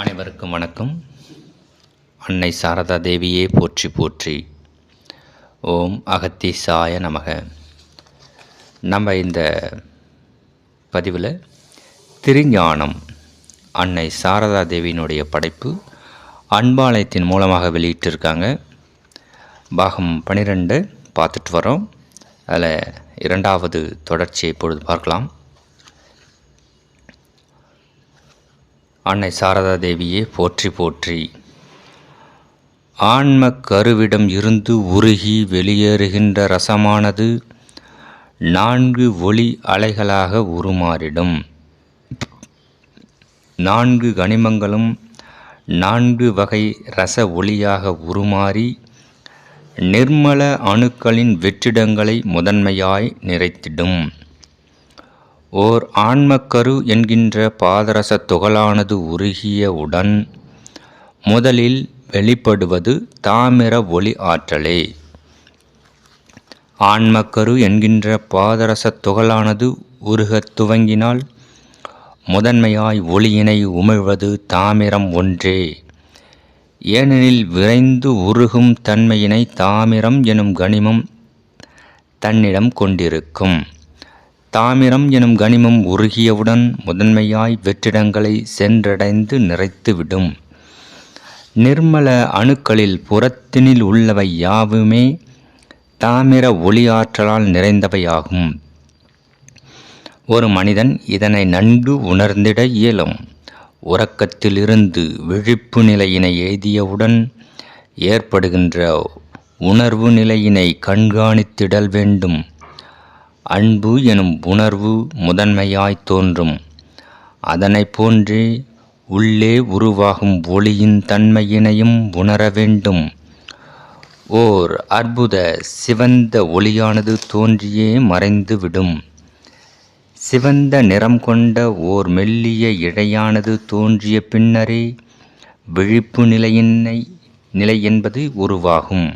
அனைவருக்கும் வணக்கம். அன்னை சாரதா தேவியே போற்றி போற்றி. ஓம் அகத்தீசாய நமக. நம்ம இந்த பதிவில் திருஞானம் அன்னை சாரதா தேவியினுடைய படைப்பு அன்பாலயத்தின் மூலமாக வெளியிட்டிருக்காங்க. பாகம் 12 பார்த்துட்டு வரோம். அதில் இரண்டாவது தொடர்ச்சியை இப்பொழுது பார்க்கலாம். அன்னை சாரதா தேவியே போற்றி போற்றி. ஆன்ம கருவிடம் இருந்து உருகி வெளியேறுகின்ற ரசமானது 4 ஒளி அலைகளாக உருமாறிடும். 4 கனிமங்களும் 4 வகை ரச ஒளியாக உருமாறி நிர்மல அணுக்களின் வெற்றிடங்களை முதன்மையாய் நிறைத்திடும். ஓர் ஆன்மக்கரு என்கின்ற பாதரச துகளானது உருகியவுடன் முதலில் வெளிப்படுவது தாமிர ஒளி ஆற்றலே. ஆன்மக்கரு என்கின்ற பாதரச துகளானது உருகத் துவங்கினால் முதன்மையாய் ஒளியினை உமிழ்வது தாமிரம் ஒன்றே. ஏனெனில் விரைந்து உருகும் தன்மையினை தாமிரம் எனும் கனிமம் தன்னிடம் கொண்டிருக்கும். தாமிரம் எனும் கனிமம் உருகியவுடன் முதன்மையாய் வெற்றிடங்களை சென்றடைந்து நிறைத்துவிடும். நிர்மல அணுக்களில் புறத்தினில் உள்ளவை யாவுமே தாமிர ஒளியாற்றலால் நிறைந்தவையாகும். ஒரு மனிதன் இதனை நன்கு உணர்ந்திட இயலும். உறக்கத்திலிருந்து விழிப்பு நிலையினை எய்தியவுடன் ஏற்படுகின்ற உணர்வு நிலையினை கண்காணித்திடல் வேண்டும். அன்பு எனும் உணர்வு முதன்மையாய் தோன்றும். அதனை போன்றே உள்ளே உருவாகும் ஒளியின் தன்மையினையும் உணர வேண்டும். ஓர் அற்புத சிவந்த ஒளியானது தோன்றியே மறைந்துவிடும். சிவந்த நிறம் கொண்ட ஓர் மெல்லிய இழையானது தோன்றிய பின்னரே விழிப்பு நிலை என்பது உருவாகும்.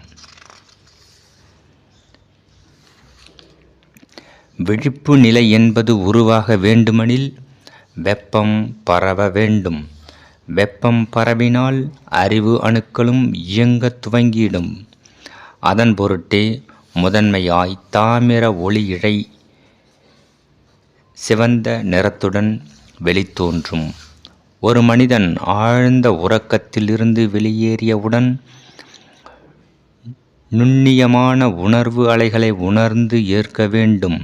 விழிப்பு நிலை என்பது உருவாக வேண்டுமெனில் வெப்பம் பரவ வேண்டும். வெப்பம் பரவினால் அறிவு அணுக்களும் இயங்கத் துவங்கிடும். அதன் பொருட்டே முதன்மையாய் தாமிர ஒளி இழை சிவந்த நிறத்துடன் வெளித்தோன்றும். ஒரு மனிதன் ஆழ்ந்த உறக்கத்திலிருந்து வெளியேறியவுடன் நுண்ணியமான உணர்வு அலைகளை உணர்ந்து ஏற்க வேண்டும்.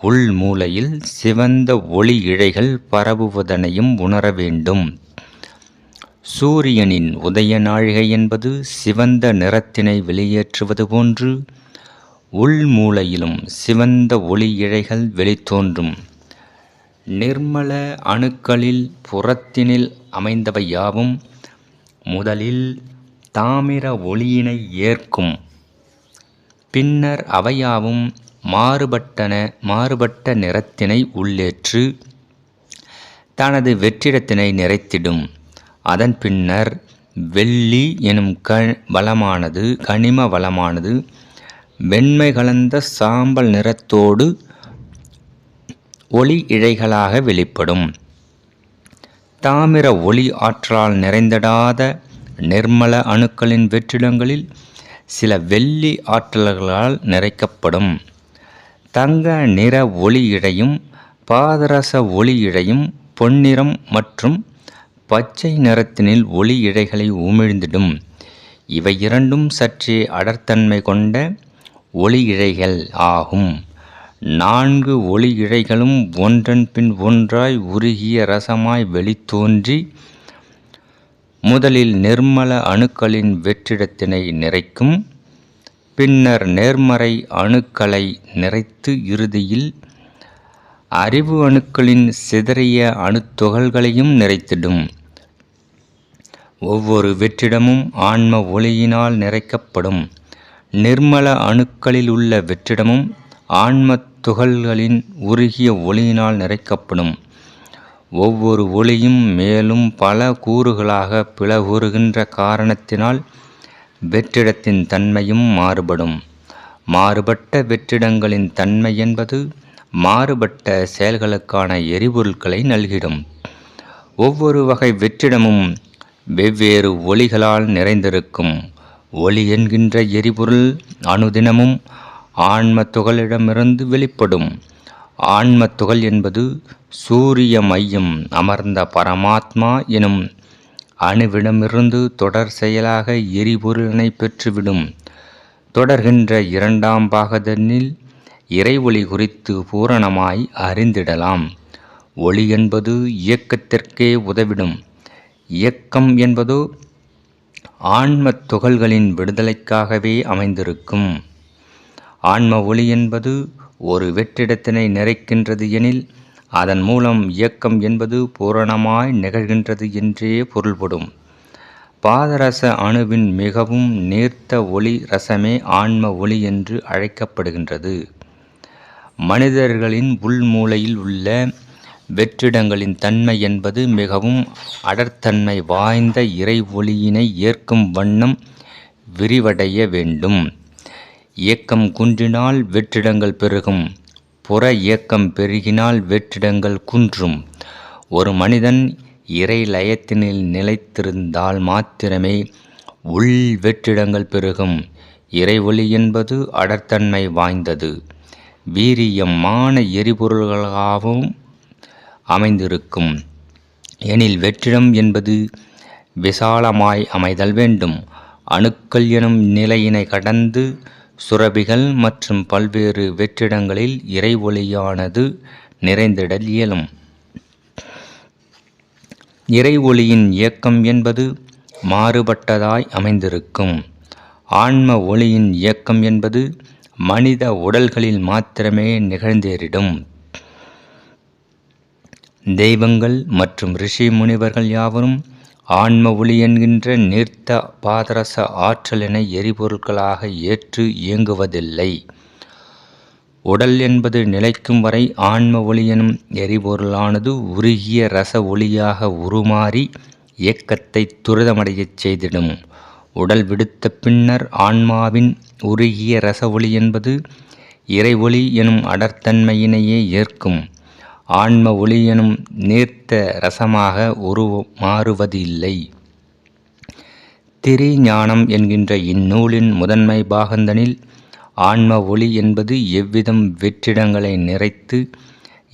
உள் மூலையில் சிவந்த ஒளி இழைகள் பரவுவதனையும் உணர வேண்டும். சூரியனின் உதய நாழிகை என்பது சிவந்த நிறத்தினை வெளியேற்றுவது போன்று உள் மூலையிலும் சிவந்த ஒளி இழைகள் வெளித்தோன்றும். நிர்மல அணுக்களில் புறத்தினில் அமைந்தவை யாவும் முதலில் தாமிர ஒளியினை ஏற்கும். பின்னர் அவையாவும் மாறுபட்ட நிறத்தினை உள்ளேற்று தனது வெற்றிடத்தினை நிறைத்திடும். அதன் பின்னர் வெள்ளி எனும் கனிம வளமானது வெண்மை கலந்த சாம்பல் நிறத்தோடு ஒளி இழைகளாக வெளிப்படும். தாமிர ஒளி ஆற்றலால் நிறைந்திடாத நிர்மல அணுக்களின் வெற்றிடங்களில் சில வெள்ளி ஆற்றல்களால் நிறைக்கப்படும். தங்க நிற ஒளி இழையும் பாதரச ஒளி இழையும் பொன்னிறம் மற்றும் பச்சை நிறத்தினில் ஒளி இழைகளை உமிழ்ந்திடும். இவை இரண்டும் சற்றே அடர்த்தன்மை கொண்ட ஒளி இழைகள் ஆகும். 4 ஒளி இழைகளும் ஒன்றன் பின் ஒன்றாய் உருகிய ரசமாய் வெளித்தோன்றி முதலில் நிர்மல அணுக்களின் வெற்றிடத்தினை நிறைக்கும். பின்னர் நேர்மறை அணுக்களை நிறைத்து இறுதியில் அறிவு அணுக்களின் சிதறிய அணுத்துகள்களையும் நிறைத்திடும். ஒவ்வொரு வெற்றிடமும் ஆன்ம ஒளியினால் நிறைக்கப்படும். நிர்மல அணுக்களில் உள்ள வெற்றிடமும் ஆன்ம துகள்களின் உருகிய ஒளியினால் நிறைக்கப்படும். ஒவ்வொரு ஒளியும் மேலும் பல கூறுகளாக பிளவுறுகின்ற காரணத்தினால் வெற்றிடத்தின் தன்மையும் மாறுபடும். மாறுபட்ட வெற்றிடங்களின் தன்மை என்பது மாறுபட்ட செயல்களுக்கான எரிபொருட்களை நல்கிடும். ஒவ்வொரு வகை வெற்றிடமும் வெவ்வேறு ஒளிகளால் நிறைந்திருக்கும். ஒளி என்கின்ற எரிபொருள் அனுதினமும் ஆன்ம துகளிடமிருந்து வெளிப்படும். ஆன்ம துகள் என்பது சூரிய மையம் அமர்ந்த பரமாத்மா எனும் அணுவிடமிருந்து தொடர் செயலாக எரிபொருளினை பெற்றுவிடும். தொடர்கின்ற இரண்டாம் பாகதனில் இறை ஒளி குறித்து பூரணமாய் அறிந்திடலாம். ஒளி என்பது இயக்கத்திற்கே உதவிடும். இயக்கம் என்பதோ ஆன்ம துகள்களின் விடுதலைக்காகவே அமைந்திருக்கும். ஆன்ம ஒளி என்பது ஒரு வெற்றிடத்தினை நிறைக்கின்றது எனில் அதன் மூலம் இயக்கம் என்பது பூரணமாய் நிகழ்கின்றது என்றே பொருள்படும். பாதரச அணுவின் மிகவும் நீர்த்த ஒளி ரசமே ஆன்ம ஒளி என்று அழைக்கப்படுகின்றது. மனிதர்களின் உள்மூளையில் உள்ள வெற்றிடங்களின் தன்மை என்பது மிகவும் அடர்த்தன்மை வாய்ந்த இறை ஒளியினை ஏற்கும் வண்ணம் விரிவடைய வேண்டும். இயக்கம் குன்றினால் வெற்றிடங்கள் பெருகும். புற இயக்கம் பெருகினால் வெற்றிடங்கள் குன்றும். ஒரு மனிதன் இறை லயத்தினில் நிலைத்திருந்தால் மாத்திரமே உள் வெற்றிடங்கள் பெருகும். இறை ஒளி என்பது அடர்த்தன்மை வாய்ந்தது, வீரியமான எரிபொருள்களாகவும் அமைந்திருக்கும். எனில் வெற்றிடம் என்பது விசாலமாய் அமைதல் வேண்டும். அணுக்கள் எனும் நிலையினை கடந்து சுரபிகள் மற்றும் பல்வேறு வெற்றிடங்களில் இறை ஒளியானது நிறைந்திடல் இயலும். இறை ஒளியின் இயக்கம் என்பது மாறுபட்டதாய் அமைந்திருக்கும். ஆன்ம ஒளியின் இயக்கம் என்பது மனித உடல்களில் மாத்திரமே நிகழ்ந்தேறிடும். தெய்வங்கள் மற்றும் ரிஷி முனிவர்கள் யாவரும் ஆன்ம ஒளி என்கின்ற நீர்த்த பாதரச ஆற்றலினை எரிபொருட்களாக ஏற்று இயங்குவதில்லை. உடல் என்பது நிலைக்கும் வரை ஆன்ம ஒளி எனும் எரிபொருளானது உருகிய ரச ஒளியாக உருமாறி இயக்கத்தை துரிதமடையச் செய்திடும். உடல் விடுத்த பின்னர் ஆன்மாவின் உருகிய ரச ஒளி என்பது இறை ஒளி எனும் அடர்த்தன்மையினையே ஏற்கும். ஆன்ம ஒளி எனும் நீர்த்த ரசமாக மாறுவது இல்லை. திரிஞானம் என்கின்ற இந்நூலின் முதன்மை பாகந்தனில் ஆன்ம ஒளி என்பது எவ்விதம் வெற்றிடங்களை நிறைத்து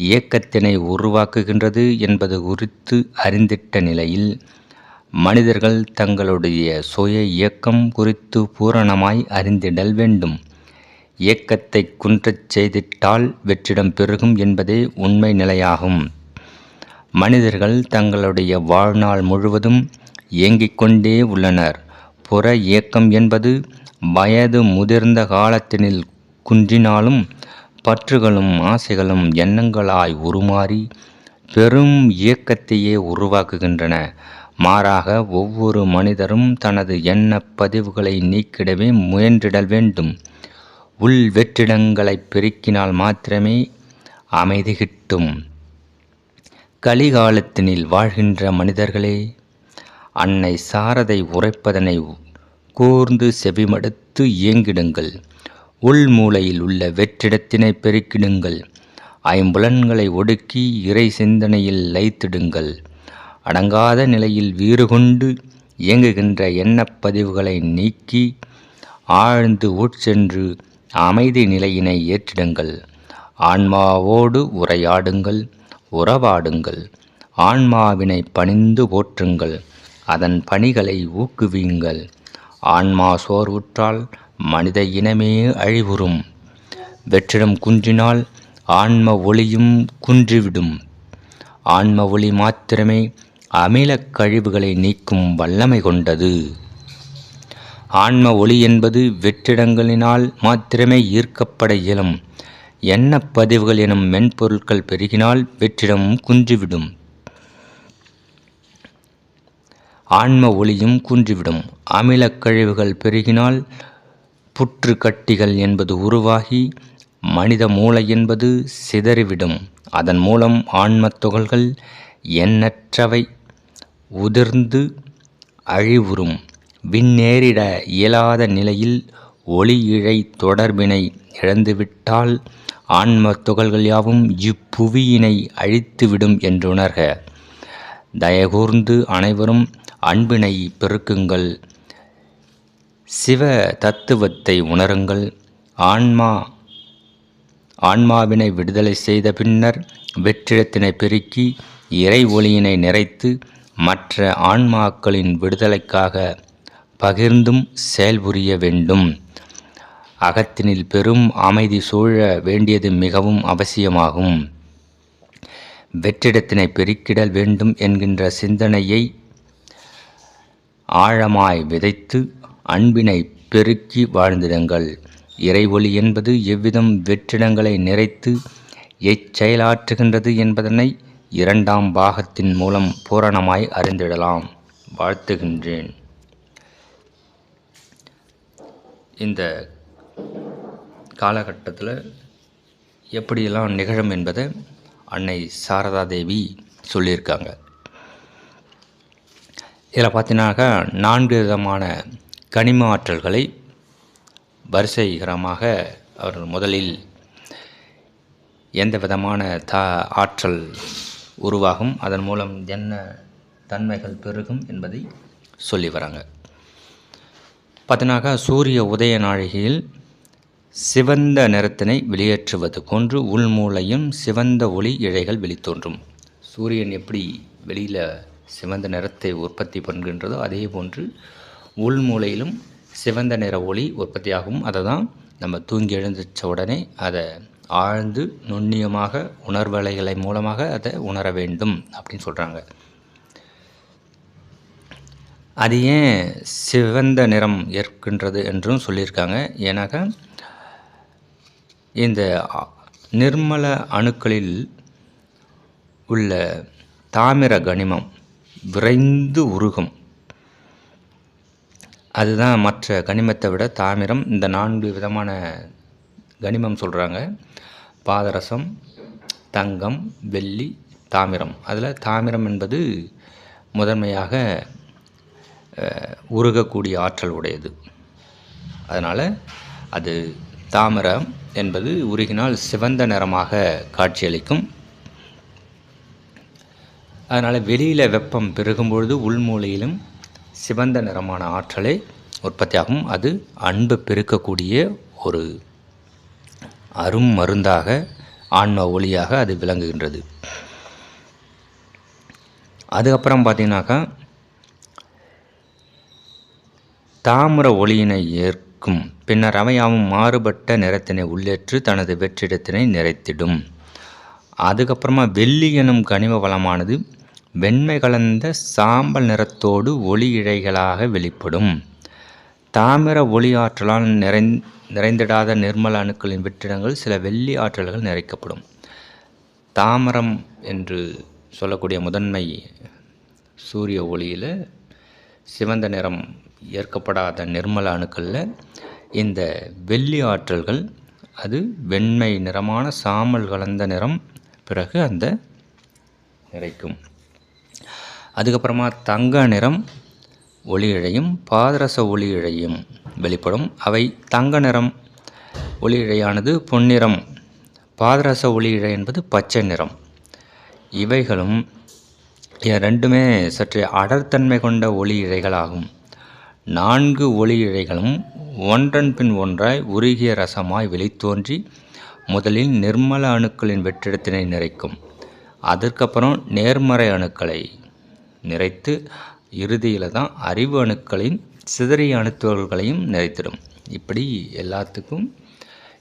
இயக்கத்தினை உருவாக்குகின்றது என்பது குறித்து அறிந்திட்ட நிலையில் மனிதர்கள் தங்களுடைய சுய இயக்கம் குறித்து பூரணமாய் அறிந்திடல் வேண்டும். இயக்கத்தை குன்றச் செய்திட்டால் வெற்றிடம் பெருகும் என்பதே உண்மை நிலையாகும். மனிதர்கள் தங்களுடைய வாழ்நாள் முழுவதும் இயங்கிக் கொண்டே உள்ளனர். புற இயக்கம் என்பது வயது முதிர்ந்த காலத்தினில் குன்றினாலும் பற்றுகளும் ஆசைகளும் எண்ணங்களாய் உருமாறி பெரும் இயக்கத்தையே உருவாக்குகின்றன. மாறாக ஒவ்வொரு மனிதரும் தனது எண்ண பதிவுகளை நீக்கிடவே முயன்றிடல் வேண்டும். உள் வெற்றிடங்களை பெருக்கினால் மாத்திரமே அமைதி கிட்டும். கலிகாலத்தினில் வாழ்கின்ற மனிதர்களே, அன்னை சாரதை உரைப்பதனை கூர்ந்து செவிமடுத்து இயங்கிடுங்கள். உள் மூலையில் உள்ள வெற்றிடத்தினை பெருக்கிடுங்கள். ஐம்புலன்களை ஒடுக்கி இறை சிந்தனையில் லயித்திடுங்கள். அடங்காத நிலையில் வீறு கொண்டு இயங்குகின்ற எண்ணப்பதிவுகளை நீக்கி ஆழ்ந்து உட்சென்று அமைதி நிலையினை ஏற்றிடுங்கள். ஆன்மாவோடு உரையாடுங்கள், உறவாடுங்கள். ஆன்மாவினை பணிந்து போற்றுங்கள், அதன் பணிகளை ஊக்குவியுங்கள். ஆன்மா சோர்வுற்றால் மனித இனமே அழிவுறும். வெற்றிடம் குன்றினால் ஆன்ம ஒளியும் குன்றிவிடும். ஆன்ம ஒளி மாத்திரமே அமிலக் கழிவுகளை நீக்கும் வல்லமை கொண்டது. ஆன்ம ஒளி என்பது வெற்றிடங்களினால் மாத்திரமே ஈர்க்கப்பட இயலும். எண்ணப்பதிவுகள் எனும் மென்பொருட்கள் பெருகினால் வெற்றிடமும் குன்றிவிடும், ஆன்ம ஒளியும் குன்றிவிடும். அமிலக் கழிவுகள் பெருகினால் புற்று கட்டிகள் என்பது உருவாகி மனித மூளை என்பது சிதறிவிடும். அதன் மூலம் ஆன்மத் துகள்கள் எண்ணற்றவை உதிர்ந்து அழிவுறும். விண்ணேறிட இயலாத நிலையில் ஒளி இழை தொடர்பினை இழந்துவிட்டால் ஆன்ம துகள்கள் யாவும் இப்புவியினை அழித்துவிடும் என்றுணர்க. தயகூர்ந்து அனைவரும் அன்பினை பெருக்குங்கள். சிவ தத்துவத்தை உணருங்கள். ஆன்மாவினை விடுதலை செய்த பின்னர் வெற்றிடத்தினை பெருக்கி இறை ஒளியினை நிறைத்து மற்ற ஆன்மாக்களின் விடுதலைக்காக பகிர்ந்தும் செயல்புரிய வேண்டும். அகத்தினில் பெரும் அமைதி சூழ வேண்டியது மிகவும் அவசியமாகும். வெற்றிடத்தினை பெருக்கிடல் வேண்டும் என்கின்ற சிந்தனையை ஆழமாய் விதைத்து அன்பினை பெருக்கி வாழ்ந்திடுங்கள். இறை ஒளி என்பது எவ்விதம் வெற்றிடங்களை நிறைத்து எச்செயலாற்றுகின்றது என்பதனை 2ஆம் பாகத்தின் மூலம் பூரணமாய் அறிந்திடலாம். வாழ்த்துகின்றேன். இந்த காலகட்டத்தில் எப்படியெல்லாம் நிகழும் என்பதை அன்னை சாரதா தேவி சொல்லியிருக்காங்க. இதில் பார்த்தீங்கன்னாக்கா 4 விதமான கனிம ஆற்றல்களை வரிசைகரமாக அவர்கள் முதலில் எந்த விதமான ஆற்றல் உருவாகும், அதன் மூலம் என்ன தன்மைகள் பெருகும் என்பதை சொல்லி வராங்க. பார்த்தீங்கன்னாக்கா சூரிய உதய நாழிகையில் சிவந்த நிறத்தினை வெளியேற்றுவது போன்று உள்மூலையும் சிவந்த ஒளி இழைகள் வெளித்தோன்றும். சூரியன் எப்படி வெளியில் சிவந்த நிறத்தை உற்பத்தி பண்ணுகின்றதோ அதே போன்று உள்மூலையிலும் சிவந்த நிற ஒளி உற்பத்தியாகும். அதை தான் நம்ம தூங்கி எழுந்திரிச்ச உடனே அதை ஆழ்ந்து நுண்ணியமாக உணர்வலைகளை மூலமாக அதை உணர வேண்டும் அப்படின்னு சொல்கிறாங்க. அது ஏன் சிவந்த நிறம் ஏற்கின்றது என்றும் சொல்லியிருக்காங்க. ஏன்னாக்கா இந்த நிர்மல அணுக்களில் உள்ள தாமிர கனிமம் விரைந்து உருகும். அதுதான் மற்ற கனிமத்தை விட தாமிரம். இந்த 4 விதமான கனிமம் சொல்கிறாங்க. பாதரசம், தங்கம், வெள்ளி, தாமிரம். அதில் தாமிரம் என்பது முதன்மையாக உருகக்கூடிய ஆற்றல் உடையது. அதனால் அது தாமிரம் என்பது உருகினால் சிவந்த நிறமாக காட்சியளிக்கும். அதனால் வெளியில் வெப்பம் பெருகும்பொழுது உள்மூலையிலும் சிவந்த நிறமான ஆற்றலை உற்பத்தியாகும். அது அன்பு பெருக்கக்கூடிய ஒரு அரும் மருந்தாக ஆன்ம ஒளியாக அது விளங்குகின்றது. அதுக்கப்புறம் பார்த்தீங்கன்னாக்கா தாமிர ஒளியினை ஏற்கும். பின்னர் அவையாவும் மாறுபட்ட நிறத்தினை உள்ளேற்று தனது வெற்றிடத்தினை நிறைத்திடும். அதுக்கப்புறமா வெள்ளி எனும் கனிம வளமானது வெண்மை கலந்த சாம்பல் நிறத்தோடு ஒளி இழைகளாக வெளிப்படும். தாமிர ஒளி ஆற்றலால் நிறைந்திடாத நிர்மல அணுக்களின் வெற்றிடங்கள் சில வெள்ளி ஆற்றல்கள் நிறைக்கப்படும். தாமிரம் என்று சொல்லக்கூடிய முதன்மை சூரிய ஒளியில் சிவந்த நிறம் ஏற்கப்படாத நிர்மல அணுக்களில் இந்த வெள்ளி ஆற்றல்கள் அது வெண்மை நிறமான சாம்பல் கலந்த நிறம் பிறகு அந்த நிறைக்கும். அதுக்கப்புறமா தங்க நிறம் ஒளி இழையும் பாதரச ஒளி இழையும் வெளிப்படும். அவை தங்க நிறம் ஒளி இழையானது பொன்னிறம், பாதரச ஒளி இழை என்பது பச்சை நிறம். இவைகளும் ரெண்டுமே சற்று அடர்த்தன்மை கொண்ட ஒளி இழைகளாகும். 4 ஒளி இழைகளும் ஒன்றன் பின் ஒன்றாய் உருகிய ரசமாய் வெளித்தோன்றி முதலில் நிர்மல அணுக்களின் வெற்றிடத்தினை நிறைக்கும். அதற்கப்புறம் நேர்மறை அணுக்களை நிறைத்து இறுதியில் தான் அறிவு அணுக்களின் சிதறிய அணுத்துகள்களையும் நிறைத்திடும். இப்படி எல்லாத்துக்கும்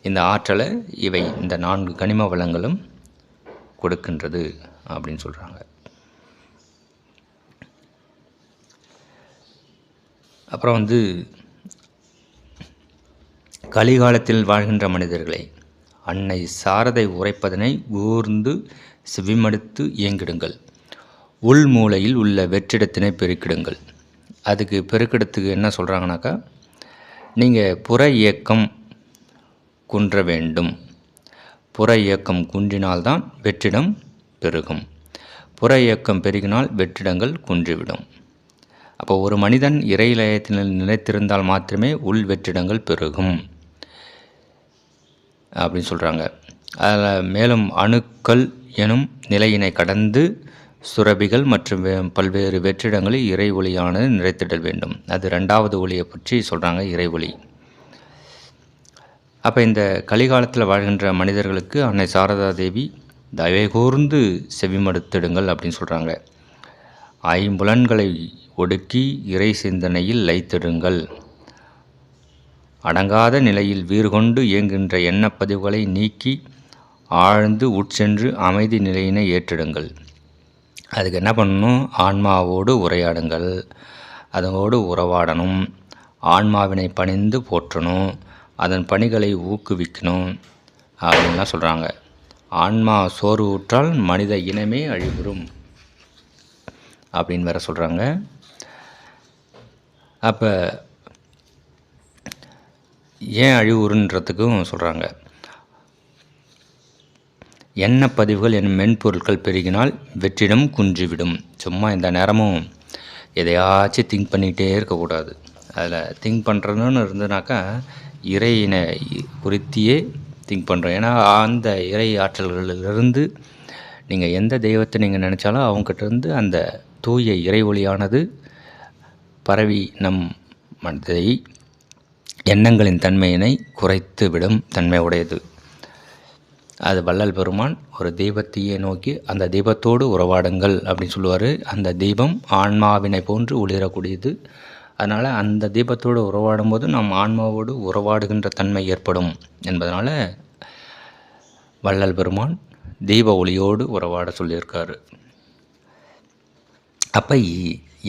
இந்த ஆற்றலை இவை இந்த 4 கனிம வளங்களும் கொடுக்கின்றது அப்படின்னு சொல்கிறாங்க. அப்புறம் கலிகாலத்தில் வாழ்கின்ற மனிதர்களை அன்னை சாரதை உரைப்பதனை ஊர்ந்து செவிமடுத்து இயங்கிடுங்கள். உள்மூலையில் உள்ள வெற்றிடத்தினை பெருக்கிடுங்கள். அதுக்கு பெருக்கிடத்துக்கு என்ன சொல்கிறாங்கனாக்கா, நீங்கள் புற இயக்கம் குன்ற வேண்டும். புற இயக்கம் குன்றினால்தான் வெற்றிடம் பெருகும். புற இயக்கம் பெருகினால் வெற்றிடங்கள் குன்றிவிடும். அப்போ ஒரு மனிதன் இறையிலயத்தில் நிலைத்திருந்தால் மாத்திரமே உள் வெற்றிடங்கள் பெருகும் அப்படின்னு சொல்கிறாங்க. அதில் மேலும் அணுக்கள் எனும் நிலையினை கடந்து சுரபிகள் மற்றும் பல்வேறு வெற்றிடங்களில் இறை ஒளியானது நிறைத்திடல் வேண்டும். அது 2வது ஒளியை பற்றி சொல்கிறாங்க, இறை ஒளி. அப்போ இந்த கலிகாலத்தில் வாழ்கின்ற மனிதர்களுக்கு அன்னை சாரதா தேவி தயவு கூர்ந்து செவிமடுத்திடுங்கள் அப்படின்னு சொல்கிறாங்க. ஐம்புலன்களை ஒடுக்கி இறை சிந்தனையில் லயித்திடுங்கள். அடங்காத நிலையில் வீறுகொண்டு இயங்குகின்ற எண்ணப்பதிவுகளை நீக்கி ஆழ்ந்து உட்சென்று அமைதி நிலையினை ஏற்றிடுங்கள். அதுக்கு என்ன பண்ணணும்? ஆன்மாவோடு உரையாடுங்கள், அதனோடு உறவாடணும், ஆன்மாவினை பணிந்து போற்றணும், அதன் பணிகளை ஊக்குவிக்கணும் அப்படின்லாம் சொல்கிறாங்க. ஆன்மா சோர்வு ஊற்றால் மனித இனமே அழிவுறும் அப்படின்னு வேற சொல்கிறாங்க. அப்போ ஏன் அழிவுறுன்றதுக்கும் சொல்கிறாங்க. எண்ணப்பதிவுகள் என்னும் மென்பொருட்கள் பெருகினால் வெற்றிடம் குன்றிவிடும். சும்மா இந்த நேரமும் எதையாச்சும் திங்க் பண்ணிக்கிட்டே இருக்கக்கூடாது. அதில் திங்க் பண்ணுறதுன்னு இருந்ததுனாக்கா இறையினை குறித்தியே திங்க் பண்ணுறோம். ஏன்னா அந்த இறை ஆற்றல்களிலிருந்து நீங்கள் எந்த தெய்வத்தை நீங்கள் நினச்சாலும் அவங்ககிட்டருந்து அந்த தூய இறை ஒளியானது பரவி நம் மனதை எண்ணங்களின் தன்மையினை குறைத்து விடும் தன்மை உடையது. அது வள்ளல் பெருமான் ஒரு தெய்வத்தையே நோக்கி அந்த தெய்வத்தோடு உறவாடுங்கள் அப்படின்னு சொல்லுவார். அந்த தெய்வம் ஆன்மாவினை போன்று ஒளிரக்கூடியது. அதனால் அந்த தீபத்தோடு உறவாடும் போது நாம் ஆன்மாவோடு உறவாடுகின்ற தன்மை ஏற்படும் என்பதனால் வள்ளல் பெருமான் தீப ஒளியோடு உறவாட சொல்லியிருக்காரு. அப்போ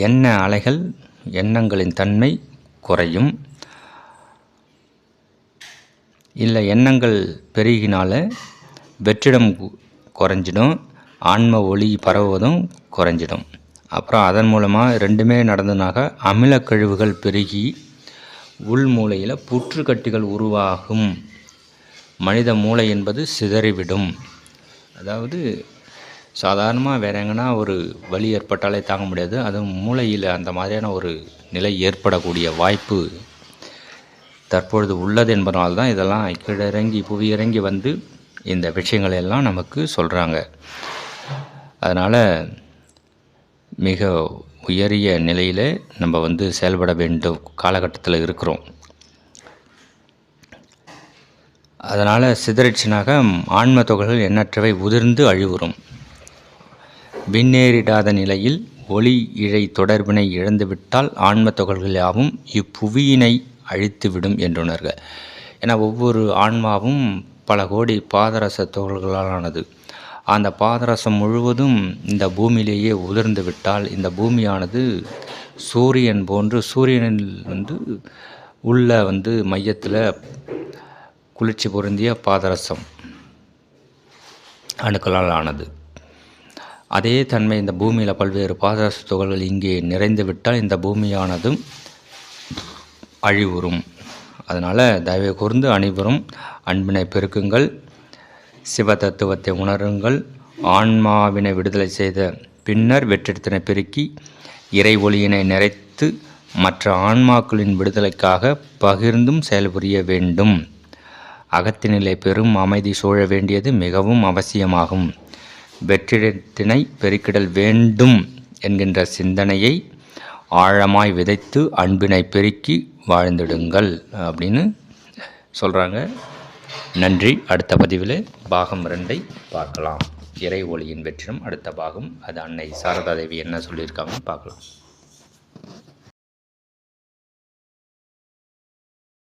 எண்ண அலைகள் எண்ணங்களின் தன்மை குறையும். இல்லை எண்ணங்கள் பெருகினால வெற்றிடம் குறைஞ்சிடும், ஆன்ம ஒளி பரவுவதும் குறைஞ்சிடும். அப்புறம் அதன் மூலமாக ரெண்டுமே நடந்ததுனாக்க அமிலக்கழிவுகள் பெருகி உள் மூளையில் புற்றுக்கட்டிகள் உருவாகும். மனித மூளை என்பது சிதறிவிடும். அதாவது சாதாரணமாக வேற எங்கன்னா ஒரு வலி ஏற்பட்டாலே தாங்க முடியாது, அதுவும் மூளையில் அந்த மாதிரியான ஒரு நிலை ஏற்படக்கூடிய வாய்ப்பு தற்பொழுது உள்ளது என்பதனால்தான் இதெல்லாம் கீழிறங்கி புவியிறங்கி வந்து இந்த விஷயங்களை எல்லாம் நமக்கு சொல்கிறாங்க. அதனால் மிக உயரிய நிலையில் நம்ம வந்து செயல்பட வேண்டும் காலகட்டத்தில் இருக்கிறோம். அதனால் சிதறிச்சினாக ஆன்ம தொகைகள் எண்ணற்றவை உதிர்ந்து அழிவுறும். விண்ணேறிடாத நிலையில் ஒளி இழை தொடர்பினை இழந்துவிட்டால் ஆன்ம தொகைகள் யாவும் இப்புவியினை அழித்துவிடும் என்றுணர்கள். ஏன்னா ஒவ்வொரு ஆன்மாவும் பல கோடி பாதரச துகள்களால் ஆனது. அந்த பாதரசம் முழுவதும் இந்த பூமியிலேயே உதிர்ந்து விட்டால் இந்த பூமியானது சூரியன் போன்று, சூரியனில் உள்ள மையத்தில் குளிர்ச்சி பொருந்திய பாதரசம் அணுக்களால் ஆனது. அதே தன்மை இந்த பூமியில் பல்வேறு பாதரச துகள்கள் இங்கே நிறைந்து விட்டால் இந்த பூமியானதும் அழிவுறும். அதனால் தயவு கூர்ந்து அனைவரும் அன்பினை பெருக்குங்கள், சிவ தத்துவத்தை உணருங்கள். ஆன்மாவினை விடுதலை செய்த பின்னர் வெற்றிடத்தினை பெருக்கி இறை ஒளியினை நிறைத்து மற்ற ஆன்மாக்களின் விடுதலைக்காக பகிர்ந்தும் செயல்புரிய வேண்டும். அகத்தினிலை பெரும் அமைதி சூழ வேண்டியது மிகவும் அவசியமாகும். வெற்றிடத்தினை பெருக்கிடல் வேண்டும் என்கின்ற சிந்தனையை ஆழமாய் விதைத்து அன்பினை பெருக்கி வாழ்ந்திடுங்கள் அப்படின்னு சொல்கிறாங்க. நன்றி. அடுத்த பதிவில் பாகம் 2 பார்க்கலாம். இறை ஒளியின் வெற்றிடம் அடுத்த பாகம். அது அன்னை சாரதா தேவி என்ன சொல்லியிருக்காங்கன்னு பார்க்கலாம்.